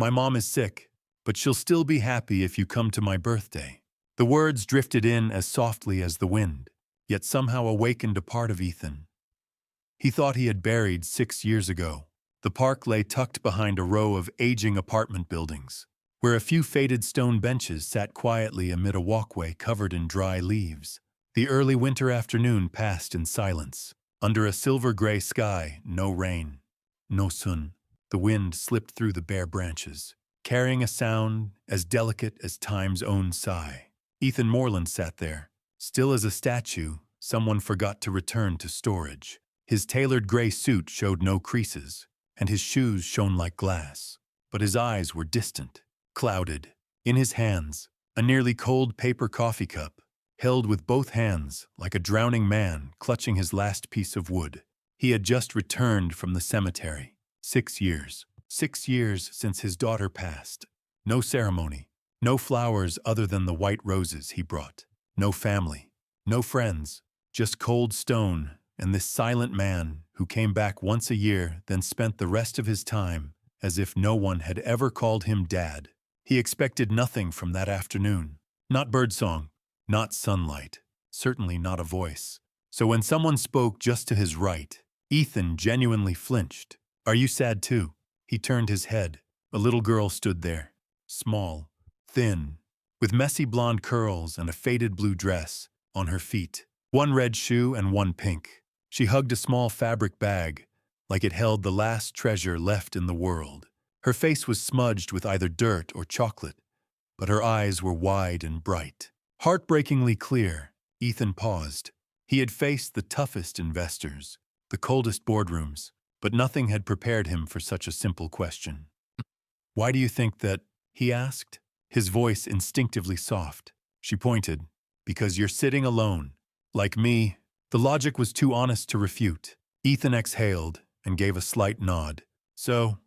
My mom is sick, but she'll still be happy if you come to my birthday." The words drifted in as softly as the wind, yet somehow awakened a part of Ethan he thought he had buried 6 years ago. The park lay tucked behind a row of aging apartment buildings, where a few faded stone benches sat quietly amid a walkway covered in dry leaves. The early winter afternoon passed in silence. Under a silver-gray sky, no rain, no sun. The wind slipped through the bare branches, carrying a sound as delicate as time's own sigh. Ethan Moreland sat there, still as a statue someone forgot to return to storage. His tailored gray suit showed no creases, and his shoes shone like glass. But his eyes were distant, clouded. In his hands, a nearly cold paper coffee cup, held with both hands like a drowning man clutching his last piece of wood. He had just returned from the cemetery. 6 years. 6 years since his daughter passed. No ceremony, no flowers other than the white roses he brought. No family, no friends, just cold stone and this silent man who came back once a year, then spent the rest of his time as if no one had ever called him Dad. He expected nothing from that afternoon. Not birdsong, not sunlight, certainly not a voice. So when someone spoke just to his right, Ethan genuinely flinched. "Are you sad too?" He turned his head. A little girl stood there, small, thin, with messy blonde curls and a faded blue dress on her feet. One red shoe and one pink. She hugged a small fabric bag, like it held the last treasure left in the world. Her face was smudged with either dirt or chocolate, but her eyes were wide and bright. Heartbreakingly clear, Ethan paused. He had faced the toughest investors, the coldest boardrooms, but nothing had prepared him for such a simple question. "Why do you think that?" he asked, his voice instinctively soft. She pointed. "Because you're sitting alone. Like me." The logic was too honest to refute. Ethan exhaled and gave a slight nod. "So,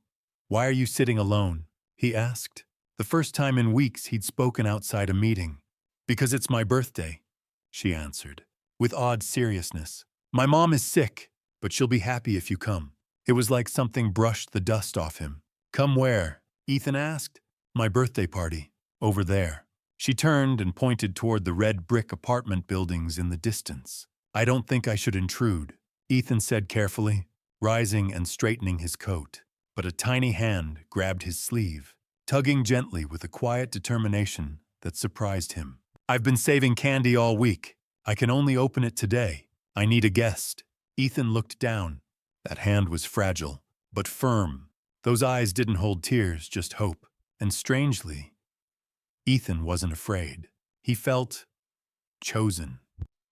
why are you sitting alone?" he asked. The first time in weeks he'd spoken outside a meeting. "Because it's my birthday," she answered, with odd seriousness. "My mom is sick, but she'll be happy if you come." It was like something brushed the dust off him. "Come where?" Ethan asked. "My birthday party. Over there." She turned and pointed toward the red brick apartment buildings in the distance. "I don't think I should intrude," Ethan said carefully, rising and straightening his coat. But a tiny hand grabbed his sleeve, tugging gently with a quiet determination that surprised him. "I've been saving candy all week. I can only open it today. I need a guest." Ethan looked down. That hand was fragile, but firm. Those eyes didn't hold tears, just hope. And strangely, Ethan wasn't afraid. He felt chosen.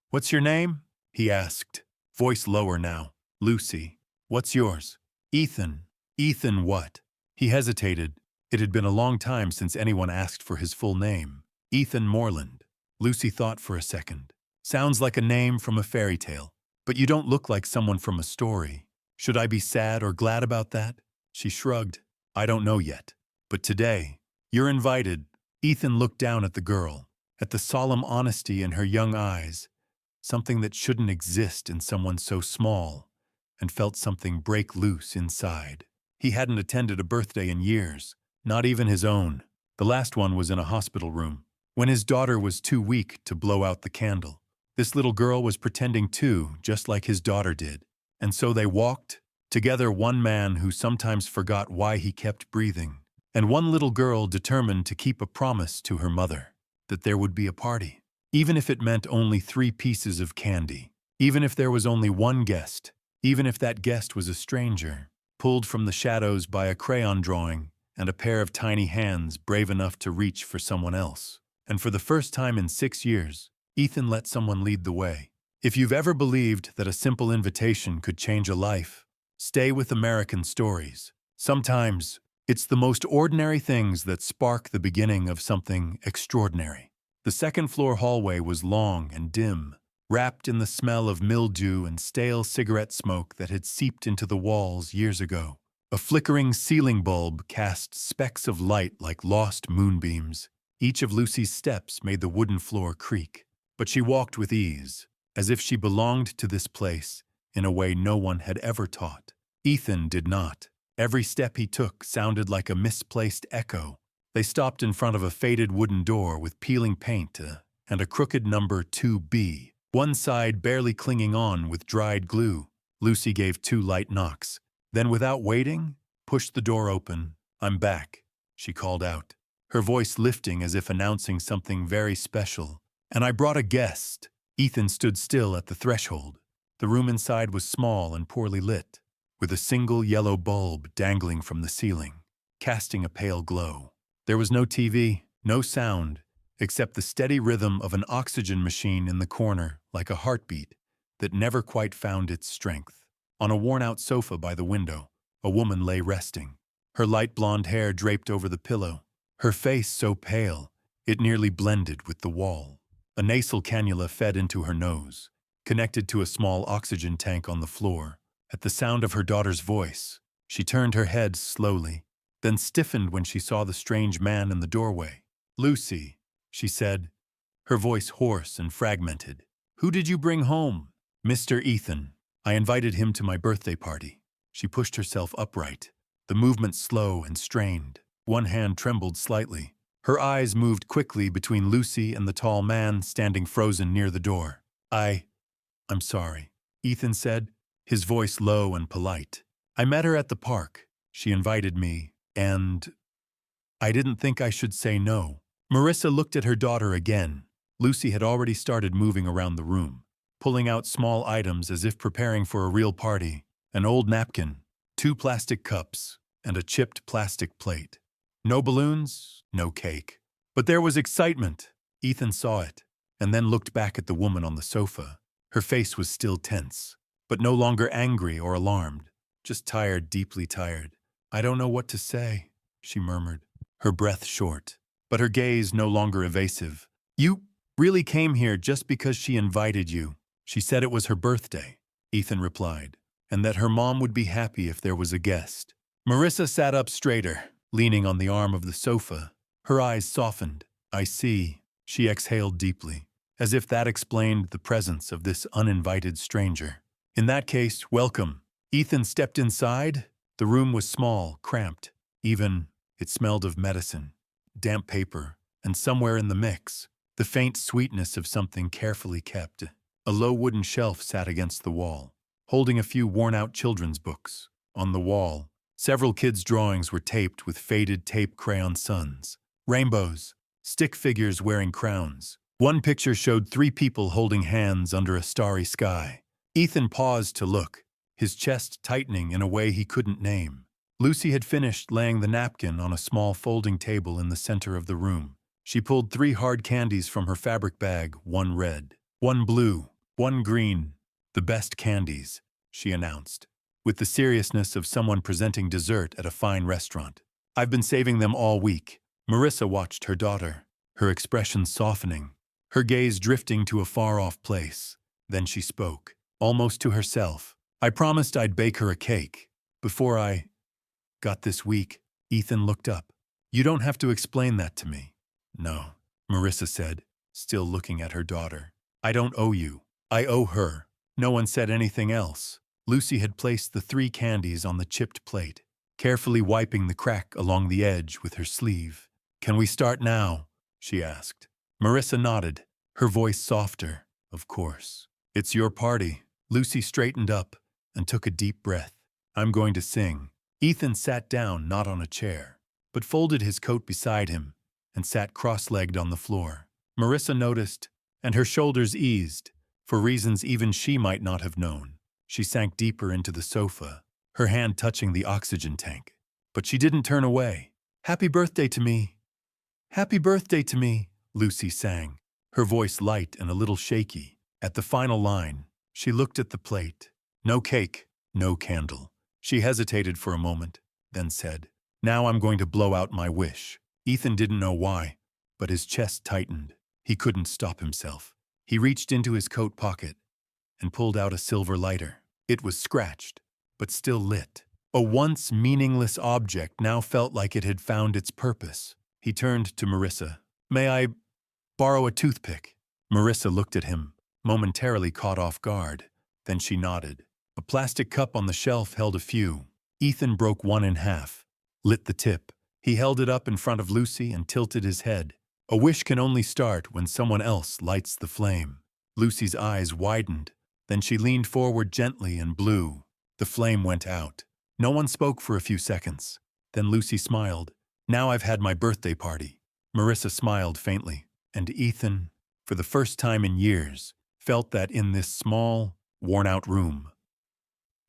"What's your name?" he asked, voice lower now. "Lucy. What's yours?" "Ethan." "Ethan what?" He hesitated. It had been a long time since anyone asked for his full name. "Ethan Moreland." Lucy thought for a second. "Sounds like a name from a fairy tale. But you don't look like someone from a story. Should I be sad or glad about that?" She shrugged. "I don't know yet. But today, you're invited." Ethan looked down at the girl, at the solemn honesty in her young eyes, something that shouldn't exist in someone so small, and felt something break loose inside. He hadn't attended a birthday in years, not even his own. The last one was in a hospital room, when his daughter was too weak to blow out the candle. This little girl was pretending too, just like his daughter did. And so they walked together, one man who sometimes forgot why he kept breathing, and one little girl determined to keep a promise to her mother, that there would be a party. Even if it meant only 3 pieces of candy, even if there was only one guest, even if that guest was a stranger, pulled from the shadows by a crayon drawing and a pair of tiny hands brave enough to reach for someone else. And for the first time in 6 years, Ethan let someone lead the way. If you've ever believed that a simple invitation could change a life, stay with American stories. Sometimes, it's the most ordinary things that spark the beginning of something extraordinary. The second-floor hallway was long and dim, wrapped in the smell of mildew and stale cigarette smoke that had seeped into the walls years ago. A flickering ceiling bulb cast specks of light like lost moonbeams. Each of Lucy's steps made the wooden floor creak, but she walked with ease, as if she belonged to this place in a way no one had ever taught. Ethan did not. Every step he took sounded like a misplaced echo. They stopped in front of a faded wooden door with peeling paint and a crooked number 2B, one side barely clinging on with dried glue. Lucy gave 2 light knocks, then without waiting, pushed the door open. "I'm back," she called out, her voice lifting as if announcing something very special. "And I brought a guest." Ethan stood still at the threshold. The room inside was small and poorly lit, with a single yellow bulb dangling from the ceiling, casting a pale glow. There was no TV, no sound, except the steady rhythm of an oxygen machine in the corner, like a heartbeat that never quite found its strength. On a worn-out sofa by the window, a woman lay resting, her light blonde hair draped over the pillow, her face so pale it nearly blended with the wall. A nasal cannula fed into her nose, connected to a small oxygen tank on the floor. At the sound of her daughter's voice, she turned her head slowly, then stiffened when she saw the strange man in the doorway. "Lucy," she said, her voice hoarse and fragmented. "Who did you bring home?" "Mr. Ethan. I invited him to my birthday party." She pushed herself upright, the movement slow and strained. One hand trembled slightly. Her eyes moved quickly between Lucy and the tall man standing frozen near the door. I'm sorry," Ethan said, his voice low and polite. "I met her at the park. She invited me, and I didn't think I should say no." Marissa looked at her daughter again. Lucy had already started moving around the room, pulling out small items as if preparing for a real party. An old napkin, 2 plastic cups, and a chipped plastic plate. No balloons, no cake. But there was excitement. Ethan saw it, and then looked back at the woman on the sofa. Her face was still tense, but no longer angry or alarmed, just tired, deeply tired. "I don't know what to say," she murmured, her breath short, but her gaze no longer evasive. "You really came here just because she invited you?" "She said it was her birthday," Ethan replied, "and that her mom would be happy if there was a guest." Marissa sat up straighter, leaning on the arm of the sofa. Her eyes softened. "I see," she exhaled deeply, as if that explained the presence of this uninvited stranger. "In that case, welcome." Ethan stepped inside. The room was small, cramped. It smelled of medicine, damp paper, and somewhere in the mix, the faint sweetness of something carefully kept. A low wooden shelf sat against the wall, holding a few worn-out children's books. On the wall, several kids' drawings were taped with faded tape crayon suns, rainbows, stick figures wearing crowns. One picture showed 3 people holding hands under a starry sky. Ethan paused to look, his chest tightening in a way he couldn't name. Lucy had finished laying the napkin on a small folding table in the center of the room. She pulled 3 hard candies from her fabric bag, 1 red, 1 blue, 1 green. "The best candies," she announced, with the seriousness of someone presenting dessert at a fine restaurant. "I've been saving them all week." Marissa watched her daughter, her expression softening, her gaze drifting to a far-off place. Then she spoke, almost to herself. "I promised I'd bake her a cake before I got this week." Ethan looked up. "You don't have to explain that to me." "No," Marissa said, still looking at her daughter. "I don't owe you. I owe her." No one said anything else. Lucy had placed the 3 candies on the chipped plate, carefully wiping the crack along the edge with her sleeve. "Can we start now?" she asked. Marissa nodded, her voice softer. "Of course. It's your party." Lucy straightened up and took a deep breath. "I'm going to sing." Ethan sat down, not on a chair, but folded his coat beside him and sat cross-legged on the floor. Marissa noticed, and her shoulders eased, for reasons even she might not have known. She sank deeper into the sofa, her hand touching the oxygen tank. But she didn't turn away. "Happy birthday to me. Happy birthday to me," Lucy sang, her voice light and a little shaky. At the final line, she looked at the plate. No cake, no candle. She hesitated for a moment, then said, "Now I'm going to blow out my wish." Ethan didn't know why, but his chest tightened. He couldn't stop himself. He reached into his coat pocket and pulled out a silver lighter. It was scratched, but still lit. A once meaningless object now felt like it had found its purpose. He turned to Marissa. "May I borrow a toothpick?" Marissa looked at him, momentarily caught off guard. Then she nodded. A plastic cup on the shelf held a few. Ethan broke one in half, lit the tip. He held it up in front of Lucy and tilted his head. A wish can only start when someone else lights the flame. Lucy's eyes widened. Then she leaned forward gently and blew. The flame went out. No one spoke for a few seconds. Then Lucy smiled. "Now I've had my birthday party." Marissa smiled faintly, and Ethan, for the first time in years, felt that in this small, worn-out room,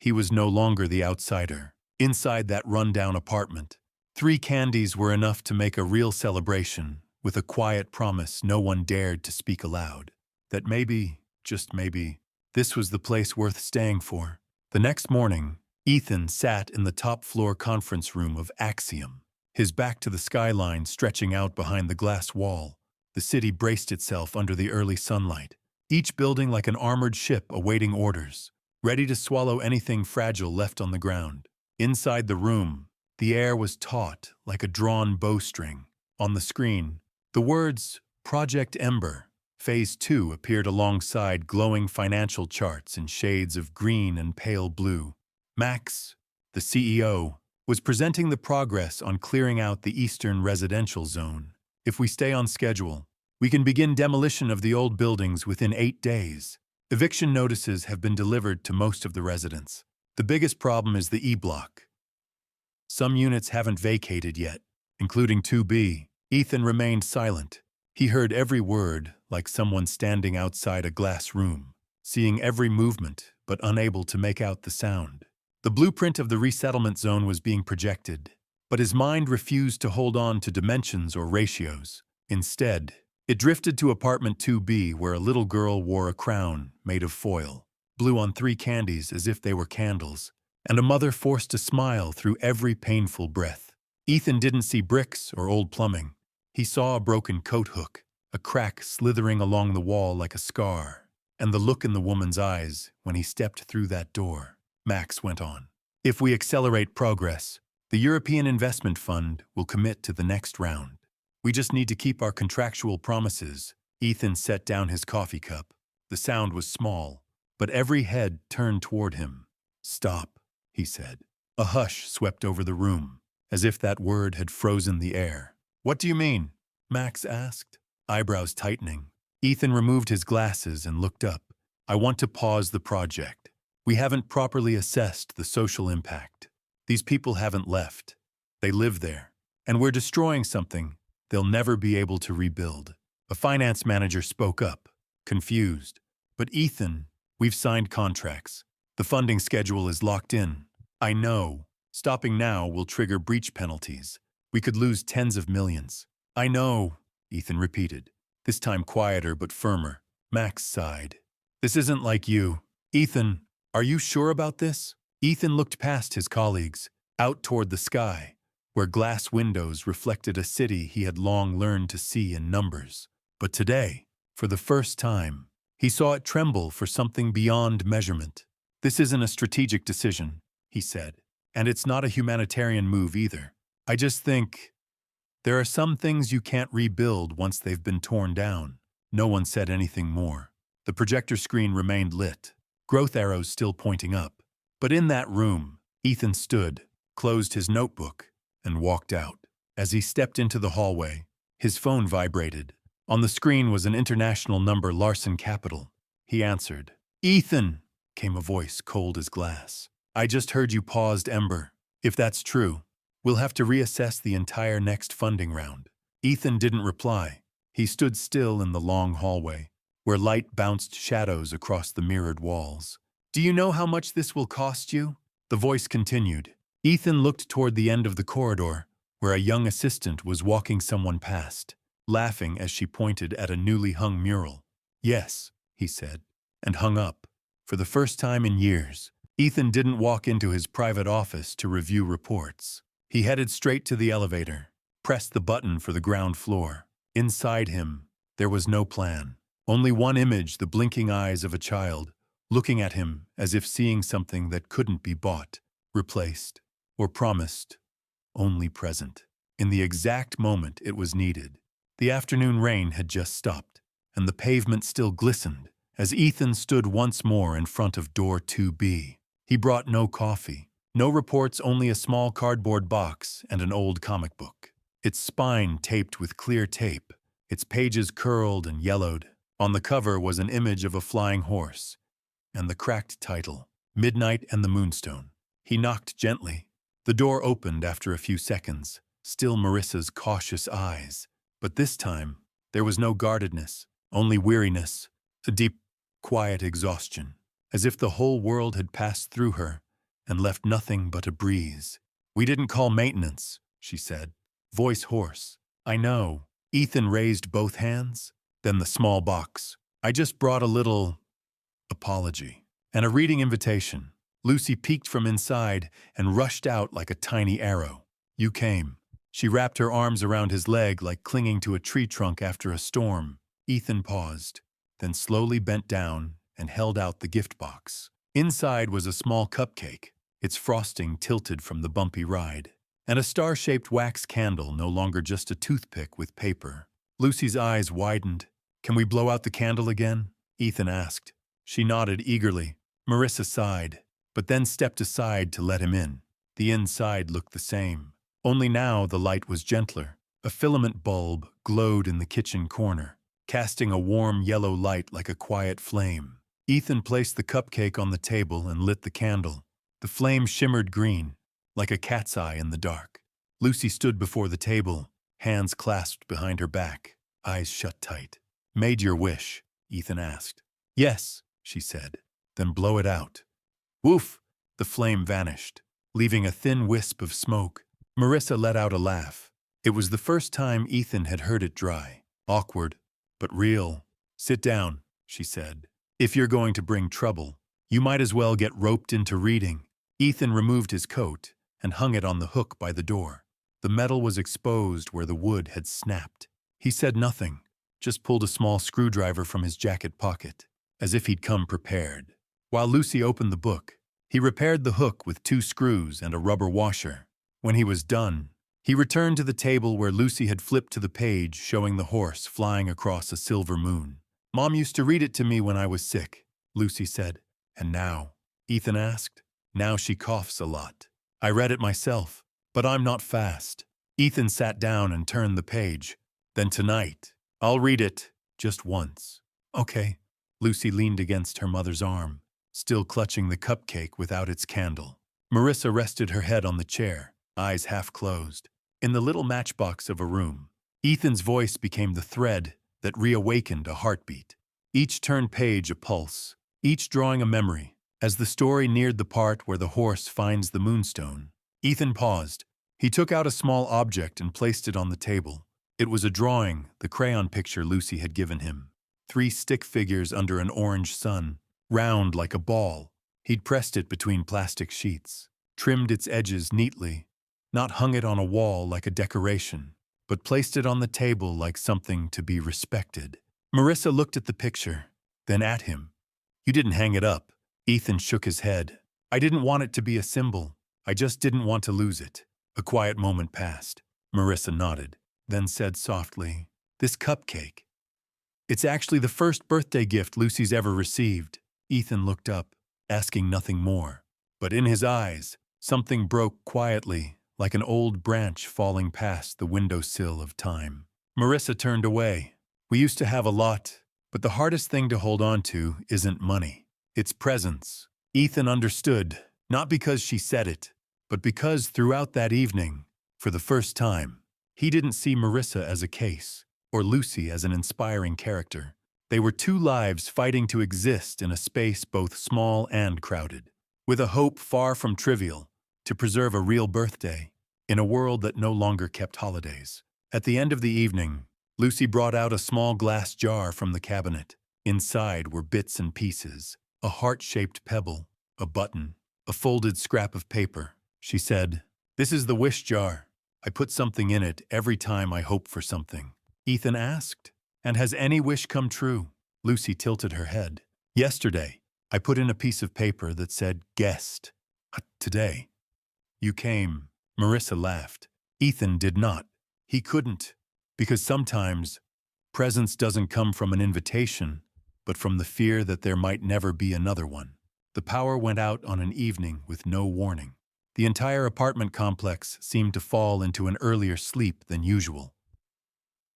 he was no longer the outsider. Inside that run-down apartment, 3 candies were enough to make a real celebration, with a quiet promise no one dared to speak aloud. That maybe, just maybe, this was the place worth staying for. The next morning, Ethan sat in the top-floor conference room of Axiom, his back to the skyline stretching out behind the glass wall. The city braced itself under the early sunlight, each building like an armored ship awaiting orders, ready to swallow anything fragile left on the ground. Inside the room, the air was taut like a drawn bowstring. On the screen, the words Project Ember, Phase 2 appeared alongside glowing financial charts in shades of green and pale blue. Max, the CEO, was presenting the progress on clearing out the eastern residential zone. If we stay on schedule, we can begin demolition of the old buildings within 8 days. Eviction notices have been delivered to most of the residents. The biggest problem is the E-block. Some units haven't vacated yet, including 2B. Ethan remained silent. He heard every word like someone standing outside a glass room, seeing every movement but unable to make out the sound. The blueprint of the resettlement zone was being projected, but his mind refused to hold on to dimensions or ratios. Instead, it drifted to apartment 2B, where a little girl wore a crown made of foil, blew on 3 candies as if they were candles, and a mother forced a smile through every painful breath. Ethan didn't see bricks or old plumbing. He saw a broken coat hook, a crack slithering along the wall like a scar, and the look in the woman's eyes when he stepped through that door. Max went on. "If we accelerate progress, the European Investment Fund will commit to the next round. We just need to keep our contractual promises." Ethan set down his coffee cup. The sound was small, but every head turned toward him. "Stop," he said. A hush swept over the room, as if that word had frozen the air. "What do you mean?" Max asked, eyebrows tightening. Ethan removed his glasses and looked up. "I want to pause the project. We haven't properly assessed the social impact. These people haven't left. They live there. And we're destroying something they'll never be able to rebuild." A finance manager spoke up, confused. "But Ethan, we've signed contracts. The funding schedule is locked in." "I know. Stopping now will trigger breach penalties. We could lose tens of millions." "I know," Ethan repeated, this time quieter but firmer. Max sighed. "This isn't like you." "Ethan, are you sure about this?" Ethan looked past his colleagues, out toward the sky, where glass windows reflected a city he had long learned to see in numbers. But today, for the first time, he saw it tremble for something beyond measurement. "This isn't a strategic decision," he said, "and it's not a humanitarian move either. I just think there are some things you can't rebuild once they've been torn down." No one said anything more. The projector screen remained lit, growth arrows still pointing up. But in that room, Ethan stood, closed his notebook, and walked out. As he stepped into the hallway, his phone vibrated. On the screen was an international number, Larson Capital. He answered. "Ethan," came a voice cold as glass. "I just heard you paused Ember. If that's true, we'll have to reassess the entire next funding round." Ethan didn't reply. He stood still in the long hallway, where light bounced shadows across the mirrored walls. "Do you know how much this will cost you?" The voice continued. Ethan looked toward the end of the corridor, where a young assistant was walking someone past, laughing as she pointed at a newly hung mural. "Yes," he said, and hung up. For the first time in years, Ethan didn't walk into his private office to review reports. He headed straight to the elevator, pressed the button for the ground floor. Inside him, there was no plan. Only one image, the blinking eyes of a child, looking at him as if seeing something that couldn't be bought, replaced, or promised, only present. In the exact moment it was needed. The afternoon rain had just stopped, and the pavement still glistened as Ethan stood once more in front of door 2B. He brought no coffee, No reports, only a small cardboard box and an old comic book. Its spine taped with clear tape, its pages curled and yellowed. On the cover was an image of a flying horse, and the cracked title, Midnight and the Moonstone. He knocked gently. The door opened after a few seconds, still Marissa's cautious eyes. But this time, there was no guardedness, only weariness, a deep, quiet exhaustion, as if the whole world had passed through her and left nothing but a breeze. "We didn't call maintenance," she said, voice hoarse. "I know." Ethan raised both hands, then the small box. "I just brought a little apology and a reading invitation." Lucy peeked from inside and rushed out like a tiny arrow. "You came." She wrapped her arms around his leg like clinging to a tree trunk after a storm. Ethan paused, then slowly bent down and held out the gift box. Inside was a small cupcake, its frosting tilted from the bumpy ride, and a star-shaped wax candle, no longer just a toothpick with paper. Lucy's eyes widened. "Can we blow out the candle again?" Ethan asked. She nodded eagerly. Marissa sighed, but then stepped aside to let him in. The inside looked the same, only now the light was gentler. A filament bulb glowed in the kitchen corner, casting a warm yellow light like a quiet flame. Ethan placed the cupcake on the table and lit the candle. The flame shimmered green, like a cat's eye in the dark. Lucy stood before the table, hands clasped behind her back, eyes shut tight. "Made your wish?" Ethan asked. "Yes," she said. "Then blow it out." Woof! The flame vanished, leaving a thin wisp of smoke. Marissa let out a laugh. It was the first time Ethan had heard it dry. Awkward, but real. "Sit down," she said. "If you're going to bring trouble, you might as well get roped into reading." Ethan removed his coat and hung it on the hook by the door. The metal was exposed where the wood had snapped. He said nothing, just pulled a small screwdriver from his jacket pocket, as if he'd come prepared. While Lucy opened the book, he repaired the hook with 2 screws and a rubber washer. When he was done, he returned to the table where Lucy had flipped to the page showing the horse flying across a silver moon. "Mom used to read it to me when I was sick," Lucy said. "And now?" Ethan asked. "Now she coughs a lot. I read it myself, but I'm not fast." Ethan sat down and turned the page. "Then tonight, I'll read it, just once." "Okay." Lucy leaned against her mother's arm, still clutching the cupcake without its candle. Marissa rested her head on the chair, eyes half closed. In the little matchbox of a room, Ethan's voice became the thread that reawakened a heartbeat. Each turned page a pulse, each drawing a memory. As the story neared the part where the horse finds the moonstone, Ethan paused. He took out a small object and placed it on the table. It was a drawing, the crayon picture Lucy had given him. 3 stick figures under an orange sun, round like a ball. He'd pressed it between plastic sheets, trimmed its edges neatly, not hung it on a wall like a decoration, but placed it on the table like something to be respected. Marissa looked at the picture, then at him. "You didn't hang it up." Ethan shook his head. "I didn't want it to be a symbol. I just didn't want to lose it." A quiet moment passed. Marissa nodded, then said softly, "This cupcake. It's actually the first birthday gift Lucy's ever received." Ethan looked up, asking nothing more. But in his eyes, something broke quietly, like an old branch falling past the windowsill of time. Marissa turned away. "We used to have a lot, but the hardest thing to hold on to isn't money. It's presence." Ethan understood, not because she said it, but because throughout that evening, for the first time, he didn't see Marissa as a case, or Lucy as an inspiring character. They were 2 lives fighting to exist in a space both small and crowded, with a hope far from trivial, to preserve a real birthday, in a world that no longer kept holidays. At the end of the evening, Lucy brought out a small glass jar from the cabinet. Inside were bits and pieces, a heart-shaped pebble, a button, a folded scrap of paper. She said, "This is the wish jar. I put something in it every time I hope for something." Ethan asked, "And has any wish come true?" Lucy tilted her head. "Yesterday, I put in a piece of paper that said guest. Today, you came." Marissa laughed. Ethan did not. He couldn't, because sometimes presence doesn't come from an invitation, but from the fear that there might never be another one. The power went out on an evening with no warning. The entire apartment complex seemed to fall into an earlier sleep than usual.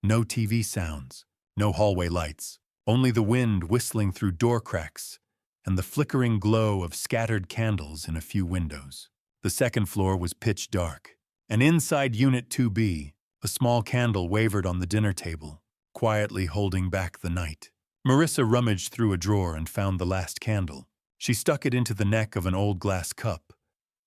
No TV sounds, no hallway lights, only the wind whistling through door cracks and the flickering glow of scattered candles in a few windows. The second floor was pitch dark, and inside Unit 2B, a small candle wavered on the dinner table, quietly holding back the night. Marissa rummaged through a drawer and found the last candle. She stuck it into the neck of an old glass cup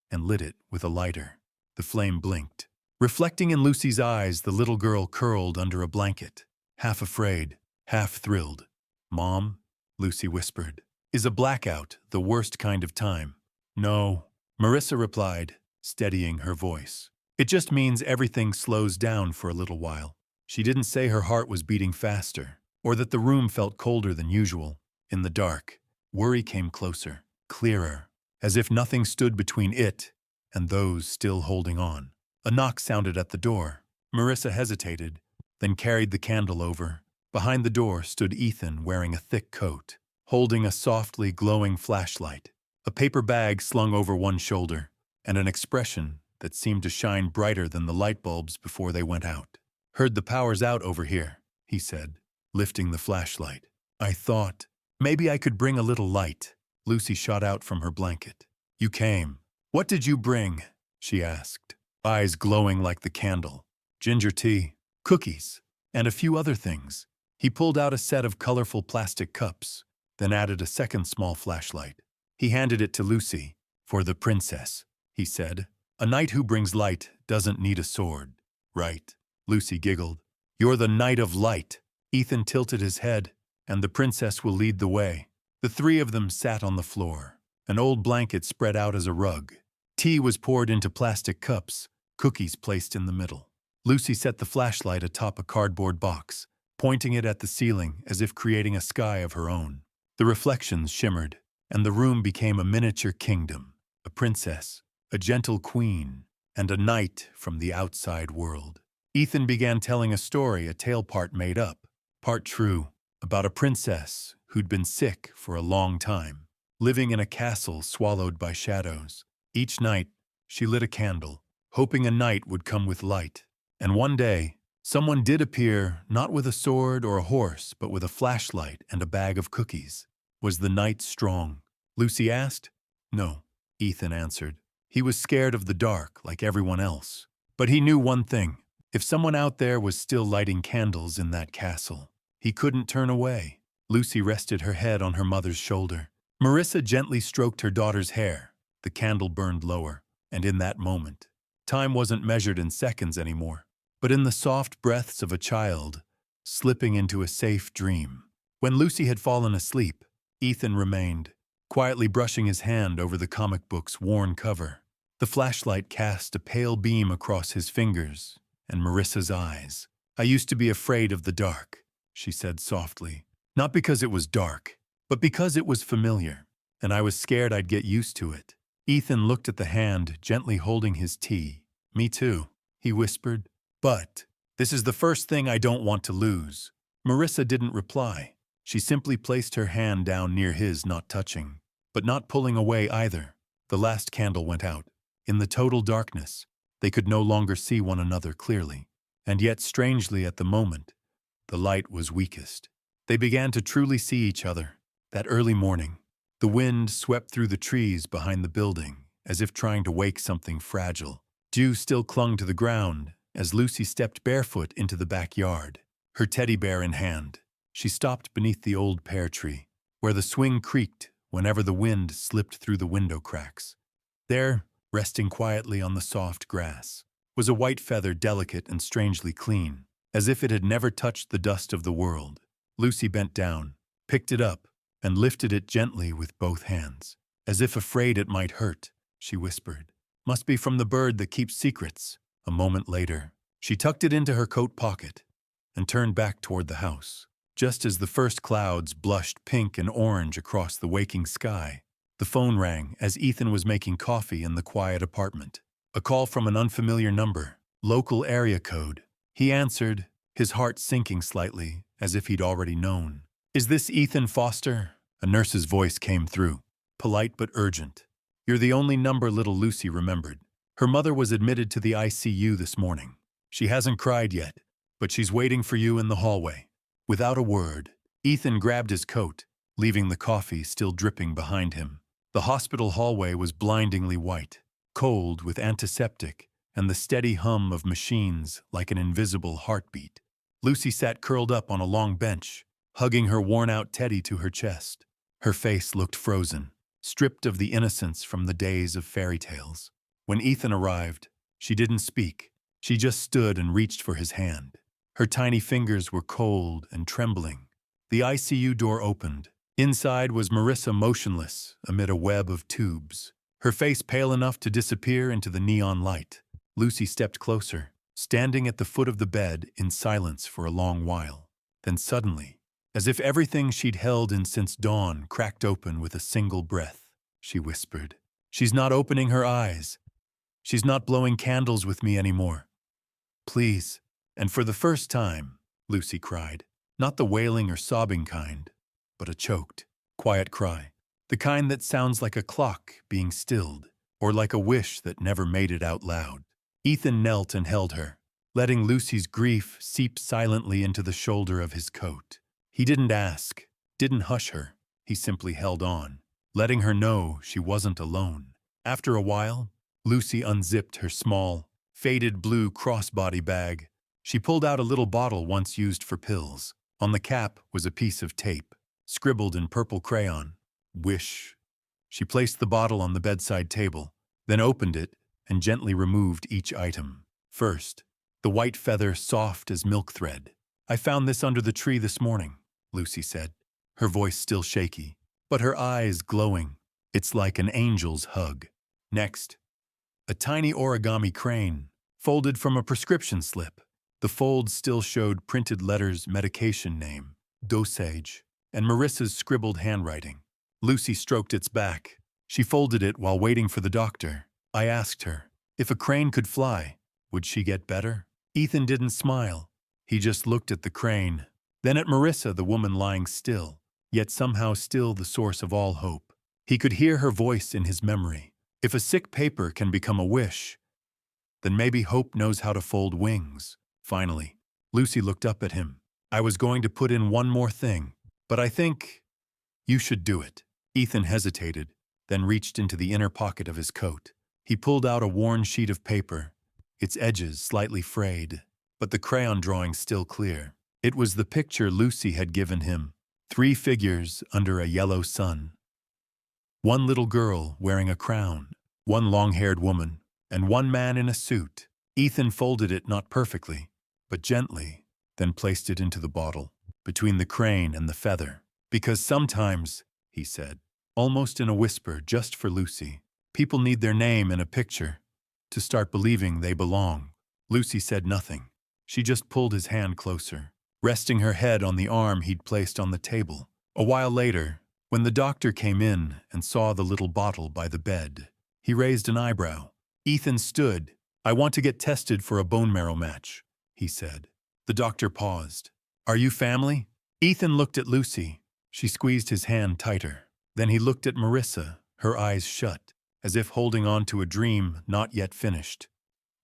and lit it with a lighter. The flame blinked. Reflecting in Lucy's eyes, the little girl curled under a blanket, half afraid, half thrilled. "Mom," Lucy whispered, "is a blackout the worst kind of time?" "No," Marissa replied, steadying her voice. "It just means everything slows down for a little while." She didn't say her heart was beating faster, or that the room felt colder than usual. In the dark, worry came closer, clearer, as if nothing stood between it and those still holding on. A knock sounded at the door. Marissa hesitated, then carried the candle over. Behind the door stood Ethan wearing a thick coat, holding a softly glowing flashlight, a paper bag slung over one shoulder, and an expression that seemed to shine brighter than the light bulbs before they went out. "Heard the power's out over here," he said, lifting the flashlight. "I thought maybe I could bring a little light." Lucy shot out from her blanket. "You came. What did you bring?" she asked, eyes glowing like the candle. "Ginger tea, cookies, and a few other things." He pulled out a set of colorful plastic cups, then added a second small flashlight. He handed it to Lucy. "For the princess," he said. "A knight who brings light doesn't need a sword, right?" Lucy giggled. "You're the Knight of Light." Ethan tilted his head, "and the princess will lead the way." The three of them sat on the floor, an old blanket spread out as a rug. Tea was poured into plastic cups, cookies placed in the middle. Lucy set the flashlight atop a cardboard box, pointing it at the ceiling as if creating a sky of her own. The reflections shimmered, and the room became a miniature kingdom. A princess, a gentle queen, and a knight from the outside world. Ethan began telling a story, a tale part made up, part true, about a princess who'd been sick for a long time, living in a castle swallowed by shadows. Each night, she lit a candle, hoping a knight would come with light. And one day, someone did appear, not with a sword or a horse, but with a flashlight and a bag of cookies. Was the knight strong? Lucy asked. No, Ethan answered. He was scared of the dark, like everyone else. But he knew one thing. If someone out there was still lighting candles in that castle, he couldn't turn away. Lucy rested her head on her mother's shoulder. Marissa gently stroked her daughter's hair. The candle burned lower, and in that moment, time wasn't measured in seconds anymore, but in the soft breaths of a child, slipping into a safe dream. When Lucy had fallen asleep, Ethan remained, quietly brushing his hand over the comic book's worn cover. The flashlight cast a pale beam across his fingers and Marissa's eyes. "I used to be afraid of the dark," she said softly. "Not because it was dark, but because it was familiar, and I was scared I'd get used to it." Ethan looked at the hand gently holding his tea. "Me too," he whispered. "But this is the first thing I don't want to lose." Marissa didn't reply. She simply placed her hand down near his, not touching, but not pulling away either. The last candle went out. In the total darkness, they could no longer see one another clearly. And yet, strangely at the moment, the light was weakest. They began to truly see each other. That early morning, the wind swept through the trees behind the building, as if trying to wake something fragile. Dew still clung to the ground as Lucy stepped barefoot into the backyard, her teddy bear in hand. She stopped beneath the old pear tree, where the swing creaked whenever the wind slipped through the window cracks. There, resting quietly on the soft grass, was a white feather, delicate and strangely clean, as if it had never touched the dust of the world. Lucy bent down, picked it up, and lifted it gently with both hands. As if afraid it might hurt, she whispered, "Must be from the bird that keeps secrets." A moment later, she tucked it into her coat pocket and turned back toward the house. Just as the first clouds blushed pink and orange across the waking sky, the phone rang as Ethan was making coffee in the quiet apartment. A call from an unfamiliar number, local area code. He answered, his heart sinking slightly, as if he'd already known. "Is this Ethan Foster?" A nurse's voice came through, polite but urgent. You're the only number little Lucy remembered. Her mother was admitted to the ICU this morning. She hasn't cried yet, but she's waiting for you in the hallway." Without a word, Ethan grabbed his coat, leaving the coffee still dripping behind him. The hospital hallway was blindingly white, cold with antiseptic and the steady hum of machines like an invisible heartbeat. Lucy sat curled up on a long bench, hugging her worn-out teddy to her chest. Her face looked frozen, stripped of the innocence from the days of fairy tales. When Ethan arrived, she didn't speak. She just stood and reached for his hand. Her tiny fingers were cold and trembling. The ICU door opened. Inside was Marissa motionless amid a web of tubes, her face pale enough to disappear into the neon light. Lucy stepped closer, standing at the foot of the bed in silence for a long while. Then suddenly, as if everything she'd held in since dawn cracked open with a single breath, she whispered, "She's not opening her eyes. She's not blowing candles with me anymore. Please." And for the first time, Lucy cried, not the wailing or sobbing kind, but a choked, quiet cry, the kind that sounds like a clock being stilled, or like a wish that never made it out loud. Ethan knelt and held her, letting Lucy's grief seep silently into the shoulder of his coat. He didn't ask, didn't hush her. He simply held on, letting her know she wasn't alone. After a while, Lucy unzipped her small, faded blue crossbody bag. She pulled out a little bottle once used for pills. On the cap was a piece of tape, scribbled in purple crayon. "Wish." She placed the bottle on the bedside table, then opened it and gently removed each item. First, the white feather soft as milk thread. "I found this under the tree this morning," Lucy said, her voice still shaky, but her eyes glowing. "It's like an angel's hug." Next, a tiny origami crane, folded from a prescription slip. The folds still showed printed letters, medication name, dosage, and Marissa's scribbled handwriting. Lucy stroked its back. She folded it while waiting for the doctor. I asked her, if a crane could fly, would she get better? Ethan didn't smile. He just looked at the crane, then at Marissa, the woman lying still, yet somehow still the source of all hope. He could hear her voice in his memory. If a sick paper can become a wish, then maybe hope knows how to fold wings. Finally, Lucy looked up at him. "I was going to put in one more thing, but I think you should do it." Ethan hesitated, then reached into the inner pocket of his coat. He pulled out a worn sheet of paper, its edges slightly frayed, but the crayon drawing still clear. It was the picture Lucy had given him, 3 figures under a yellow sun. One little girl wearing a crown, one long-haired woman, and one man in a suit. Ethan folded it not perfectly, but gently, then placed it into the bottle, between the crane and the feather. "Because sometimes," he said, almost in a whisper just for Lucy, "people need their name in a picture to start believing they belong." Lucy said nothing. She just pulled his hand closer, resting her head on the arm he'd placed on the table. A while later, when the doctor came in and saw the little bottle by the bed, he raised an eyebrow. Ethan stood. "I want to get tested for a bone marrow match," he said. The doctor paused. "Are you family?" Ethan looked at Lucy. She squeezed his hand tighter. Then he looked at Marissa, her eyes shut, as if holding on to a dream not yet finished.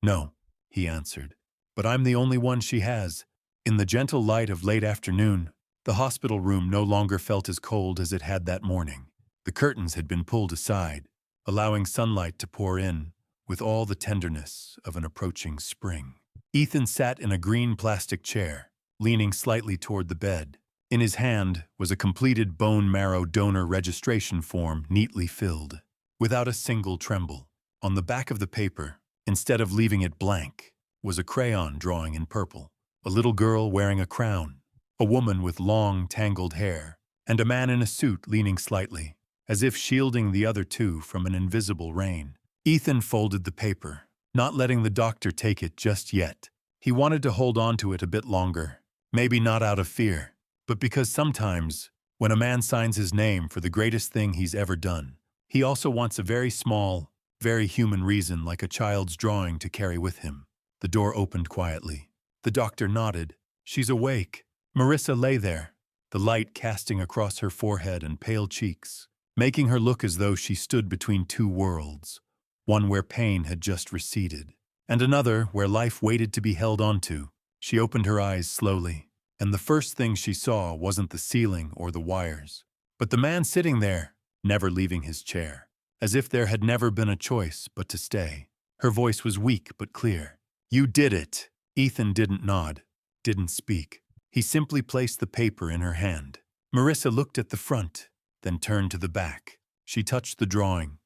"No," he answered, "but I'm the only one she has." In the gentle light of late afternoon, the hospital room no longer felt as cold as it had that morning. The curtains had been pulled aside, allowing sunlight to pour in with all the tenderness of an approaching spring. Ethan sat in a green plastic chair, leaning slightly toward the bed. In his hand was a completed bone marrow donor registration form neatly filled, without a single tremble. On the back of the paper, instead of leaving it blank, was a crayon drawing in purple, a little girl wearing a crown, a woman with long, tangled hair, and a man in a suit leaning slightly, as if shielding the other two from an invisible rain. Ethan folded the paper, not letting the doctor take it just yet. He wanted to hold on to it a bit longer, maybe not out of fear, but because sometimes, when a man signs his name for the greatest thing he's ever done, he also wants a very small, very human reason like a child's drawing to carry with him. The door opened quietly. The doctor nodded. "She's awake." Marissa lay there, the light casting across her forehead and pale cheeks. making her look as though she stood between two worlds, one where pain had just receded, and another where life waited to be held onto. She opened her eyes slowly, and the first thing she saw wasn't the ceiling or the wires, but the man sitting there, never leaving his chair, as if there had never been a choice but to stay. Her voice was weak but clear. "You did it." Ethan didn't nod, didn't speak. He simply placed the paper in her hand. Marissa looked at the front, then turned to the back. She touched the drawing,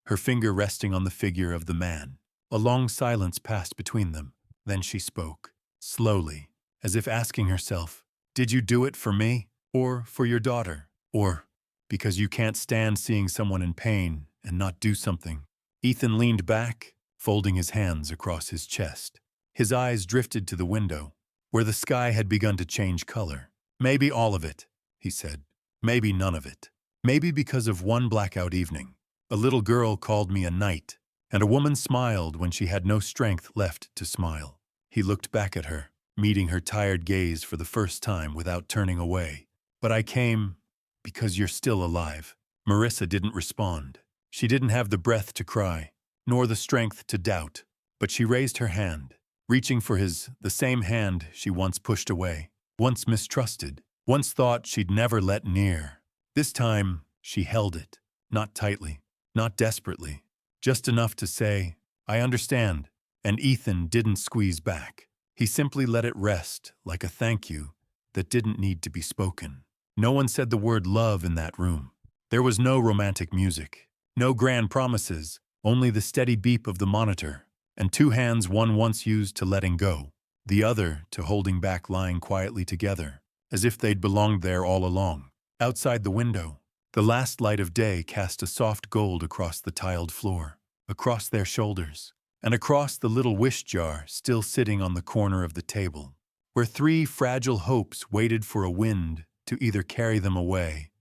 her finger resting on the figure of the man. A long silence passed between them. Then she spoke, slowly, as if asking herself, "Did you do it for me? Or for your daughter? Or because you can't stand seeing someone in pain and not do something?" Ethan leaned back, folding his hands across his chest. His eyes drifted to the window, where the sky had begun to change color. "Maybe all of it," he said. "Maybe none of it. Maybe because of one blackout evening. A little girl called me a knight, and a woman smiled when she had no strength left to smile." He looked back at her, meeting her tired gaze for the first time without turning away. "But I came because you're still alive." Marissa didn't respond. She didn't have the breath to cry, nor the strength to doubt, but she raised her hand, reaching for the same hand she once pushed away, once mistrusted, once thought she'd never let near. This time, she held it, not tightly, not desperately, just enough to say, "I understand," and Ethan didn't squeeze back. He simply let it rest like a thank you that didn't need to be spoken. No one said the word love in that room. There was no romantic music, no grand promises, only the steady beep of the monitor, and two hands, one once used to letting go, the other to holding back, lying quietly together, as if they'd belonged there all along. Outside the window, the last light of day cast a soft gold across the tiled floor, across their shoulders, and across the little wish jar still sitting on the corner of the table, where three fragile hopes waited for a wind to either carry them away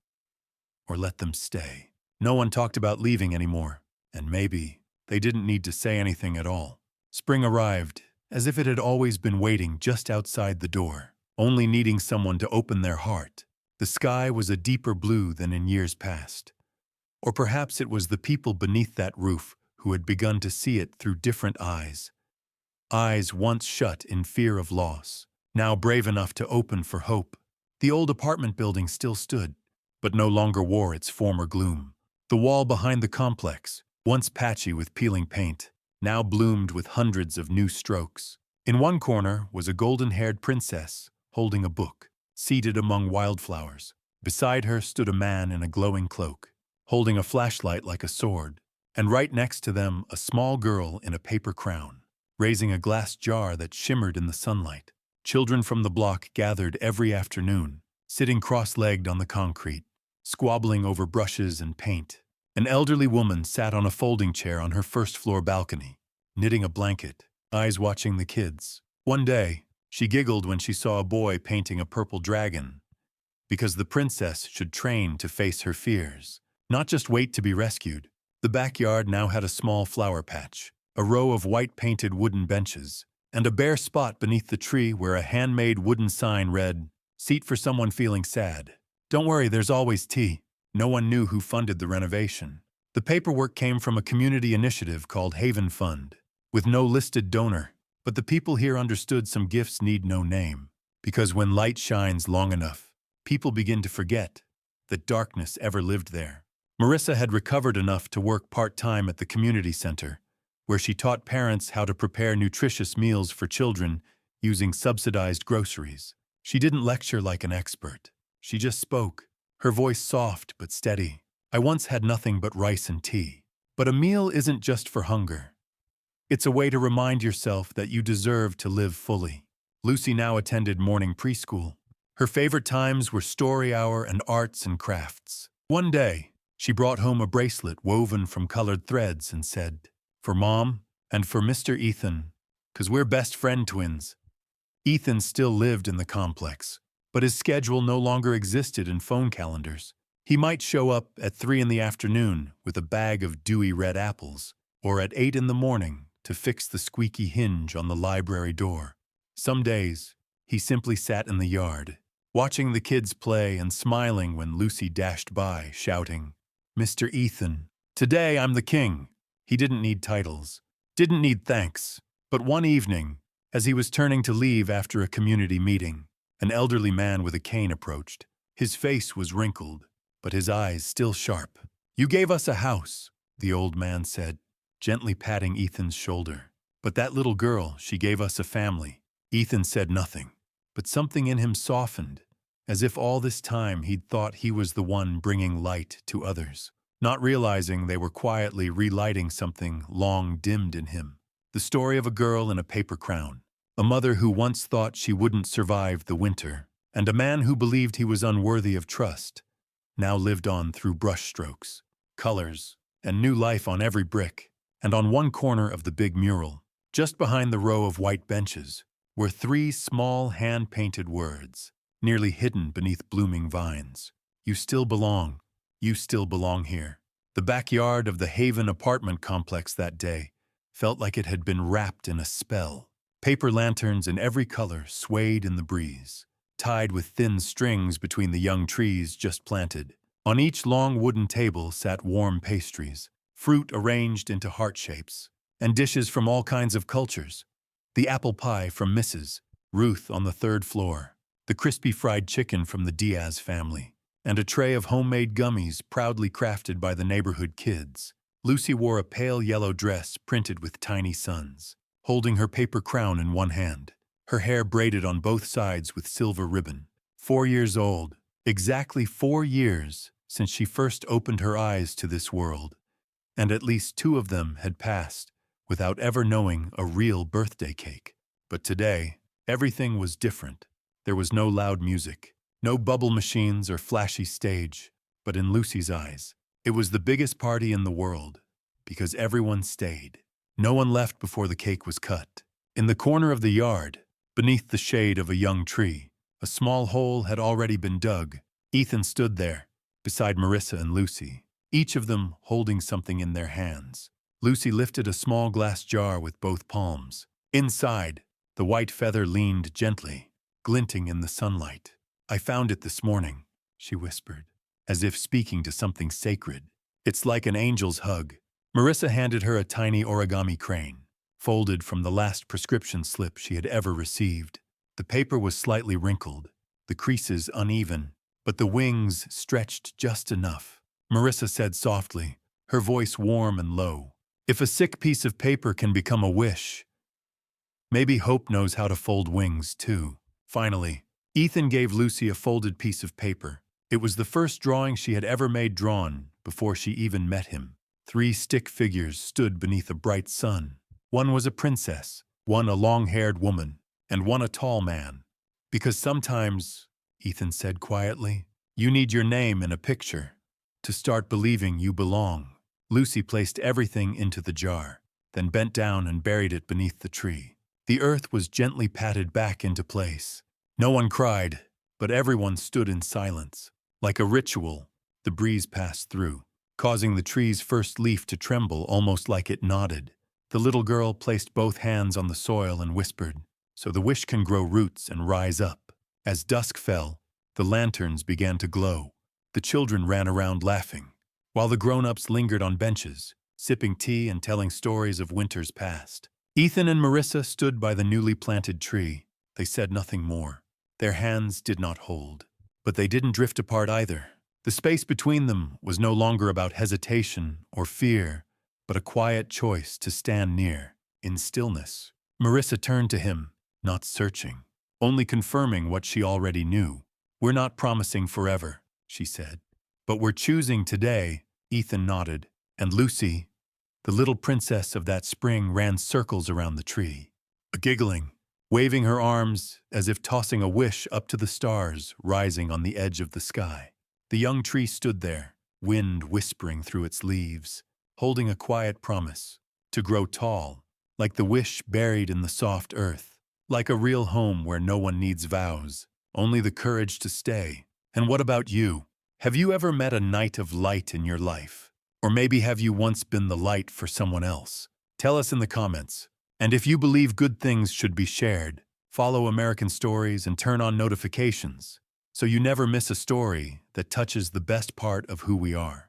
or let them stay. No one talked about leaving anymore, and maybe they didn't need to say anything at all. Spring arrived, as if it had always been waiting just outside the door, only needing someone to open their heart. The sky was a deeper blue than in years past. Or perhaps it was the people beneath that roof who had begun to see it through different eyes. Eyes once shut in fear of loss, now brave enough to open for hope. The old apartment building still stood, but no longer wore its former gloom. The wall behind the complex, once patchy with peeling paint, now bloomed with hundreds of new strokes. In one corner was a golden-haired princess holding a book, seated among wildflowers. Beside her stood a man in a glowing cloak, holding a flashlight like a sword, and right next to them a small girl in a paper crown, raising a glass jar that shimmered in the sunlight. Children from the block gathered every afternoon, sitting cross-legged on the concrete, squabbling over brushes and paint. An elderly woman sat on a folding chair on her first-floor balcony, knitting a blanket, eyes watching the kids. One day, she giggled when she saw a boy painting a purple dragon, because the princess should train to face her fears, not just wait to be rescued. The backyard now had a small flower patch, a row of white-painted wooden benches, and a bare spot beneath the tree where a handmade wooden sign read, "Seat for someone feeling sad. Don't worry, there's always tea." No one knew who funded the renovation. The paperwork came from a community initiative called Haven Fund, with no listed donor. But the people here understood some gifts need no name, because when light shines long enough, people begin to forget that darkness ever lived there. Marissa had recovered enough to work part-time at the community center, where she taught parents how to prepare nutritious meals for children using subsidized groceries. She didn't lecture like an expert. She just spoke, her voice soft but steady. "I once had nothing but rice and tea. But a meal isn't just for hunger. It's a way to remind yourself that you deserve to live fully." Lucy now attended morning preschool. Her favorite times were story hour and arts and crafts. One day, she brought home a bracelet woven from colored threads and said, "For Mom and for Mr. Ethan, 'cause we're best friend twins." Ethan still lived in the complex, but his schedule no longer existed in phone calendars. He might show up at 3 in the afternoon with a bag of dewy red apples, or at 8 in the morning to fix the squeaky hinge on the library door. Some days, he simply sat in the yard, watching the kids play and smiling when Lucy dashed by, shouting, "Mr. Ethan, today I'm the king." He didn't need titles, didn't need thanks. But one evening, as he was turning to leave after a community meeting, an elderly man with a cane approached. His face was wrinkled, but his eyes still sharp. "You gave us a house," the old man said, gently patting Ethan's shoulder. "But that little girl, she gave us a family." Ethan said nothing, but something in him softened, as if all this time he'd thought he was the one bringing light to others, not realizing they were quietly relighting something long dimmed in him. The story of a girl in a paper crown, a mother who once thought she wouldn't survive the winter, and a man who believed he was unworthy of trust, now lived on through brushstrokes, colors, and new life on every brick. And on one corner of the big mural, just behind the row of white benches, were 3 small hand-painted words, nearly hidden beneath blooming vines. "You still belong. You still belong here." The backyard of the Haven apartment complex that day felt like it had been wrapped in a spell. Paper lanterns in every color swayed in the breeze, tied with thin strings between the young trees just planted. On each long wooden table sat warm pastries, fruit arranged into heart shapes, and dishes from all kinds of cultures. The apple pie from Mrs. Ruth on the 3rd floor, the crispy fried chicken from the Diaz family, and a tray of homemade gummies proudly crafted by the neighborhood kids. Lucy wore a pale yellow dress printed with tiny suns, holding her paper crown in one hand, her hair braided on both sides with silver ribbon. 4 years old, exactly 4 years since she first opened her eyes to this world, and at least 2 of them had passed without ever knowing a real birthday cake. But today, everything was different. There was no loud music, no bubble machines or flashy stage, but in Lucy's eyes, it was the biggest party in the world, because everyone stayed. No one left before the cake was cut. In the corner of the yard, beneath the shade of a young tree, a small hole had already been dug. Ethan stood there, beside Marissa and Lucy, each of them holding something in their hands. Lucy lifted a small glass jar with both palms. Inside, the white feather leaned gently, glinting in the sunlight. "I found it this morning," she whispered, as if speaking to something sacred. "It's like an angel's hug." Marissa handed her a tiny origami crane, folded from the last prescription slip she had ever received. The paper was slightly wrinkled, the creases uneven, but the wings stretched just enough. Marissa said softly, her voice warm and low, "If a sick piece of paper can become a wish, maybe hope knows how to fold wings too." Finally, Ethan gave Lucy a folded piece of paper. It was the first drawing she had ever made drawn before she even met him. 3 stick figures stood beneath a bright sun. One was a princess, one a long-haired woman, and one a tall man. "Because sometimes," Ethan said quietly, "you need your name in a picture to start believing you belong." Lucy placed everything into the jar, then bent down and buried it beneath the tree. The earth was gently patted back into place. No one cried, but everyone stood in silence. Like a ritual, the breeze passed through, causing the tree's first leaf to tremble almost like it nodded. The little girl placed both hands on the soil and whispered, "So the wish can grow roots and rise up." As dusk fell, the lanterns began to glow. The children ran around laughing, while the grown-ups lingered on benches, sipping tea and telling stories of winters past. Ethan and Marissa stood by the newly planted tree. They said nothing more. Their hands did not hold, but they didn't drift apart either. The space between them was no longer about hesitation or fear, but a quiet choice to stand near, in stillness. Marissa turned to him, not searching, only confirming what she already knew. "We're not promising forever," she said. "But we're choosing today." Ethan nodded, and Lucy, the little princess of that spring, ran circles around the tree, giggling, waving her arms as if tossing a wish up to the stars rising on the edge of the sky. The young tree stood there, wind whispering through its leaves, holding a quiet promise to grow tall, like the wish buried in the soft earth, like a real home where no one needs vows, only the courage to stay. And what about you? Have you ever met a night of light in your life? Or maybe have you once been the light for someone else? Tell us in the comments. And if you believe good things should be shared, follow American Stories and turn on notifications. so you never miss a story that touches the best part of who we are.